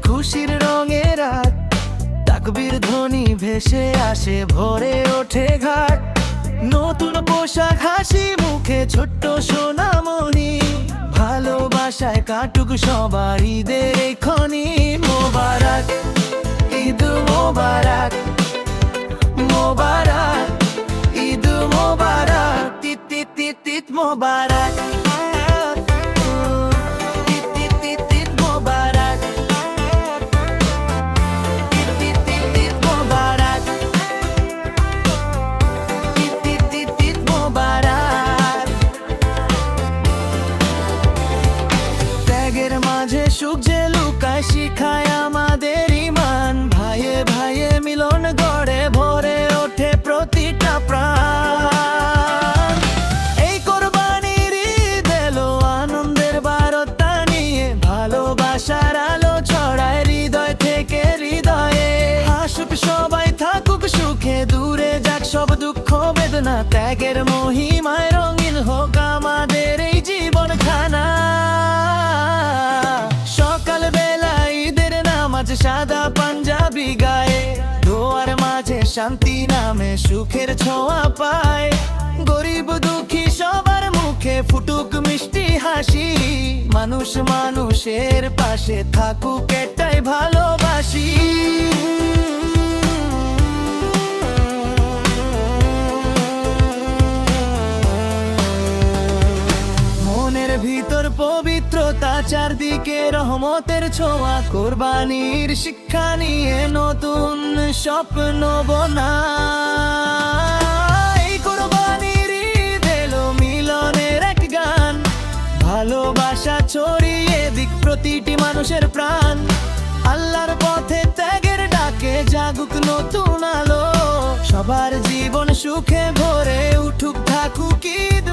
খুশির রঙে রাত, তাকবীর ধ্বনি ভেসে আসে, ভরে ওঠে ঘাট। নতুন পোশাক, হাসি মুখে ছোট্ট সোনামণি, ভালোবাসায় কাটুক সবার ঈদের এই ক্ষণি। মোবারক, ঈদ মোবারক, মোবারক, ঈদ মোবারক, তিত তিত তিত তিত মোবারক, তিত তিত তিত তিত মোবারক, তিত তিত তিত তিত মোবারক, তিত তিত তিত তিত মোবারক। ত্যাগের মাঝে সুখ যে লুকায়, শিখায় আমাদের ইমান। ভাইয়ে ভাইয়ে মিলন গড়ে, ভরে ওঠে প্রতিটা প্রাণ। এই কোরবানির ঈদ এলো আনন্দের বার্তা নিয়ে, ভালোবাসার আলো ছড়ায় হৃদয় থেকে হৃদয়ে। হাসুক সবাই, থাকুক সুখে, দূরে যাক সব দুঃখ বেদনা। ত্যাগের মহিমায় রঙিন হোক আমাদের এই জীবনখানা। সকাল বেলা ঈদের নামাজ, সাদা পাঞ্জাবি গায়ে, দোয়ার মাঝে শান্তি নামে, সুখের ছোঁয়া পায়। গরিব দুঃখী সবার মুখে ফুটুক মিষ্টি হাসি, মানুষ মানুষের পাশে থাকুক এটাই ভালোবাসি। মনের ভিতর পবিত্রতা, চারদিকে রহমতের ছোঁয়া। কোরবানির শিক্ষা নিয়ে নতুন স্বপ্ন বোনাই। কোরবানির ঈদ এলো মিলনের এক গান, ভালোবাসা ছড়িয়ে দিক প্রতিটি মানুষের প্রাণ। আল্লাহর পথে ত্যাগের ডাকে জাগুক নতুন আলো, সবার জীবন সুখে ভরে উঠুক, থাকুক ঈদ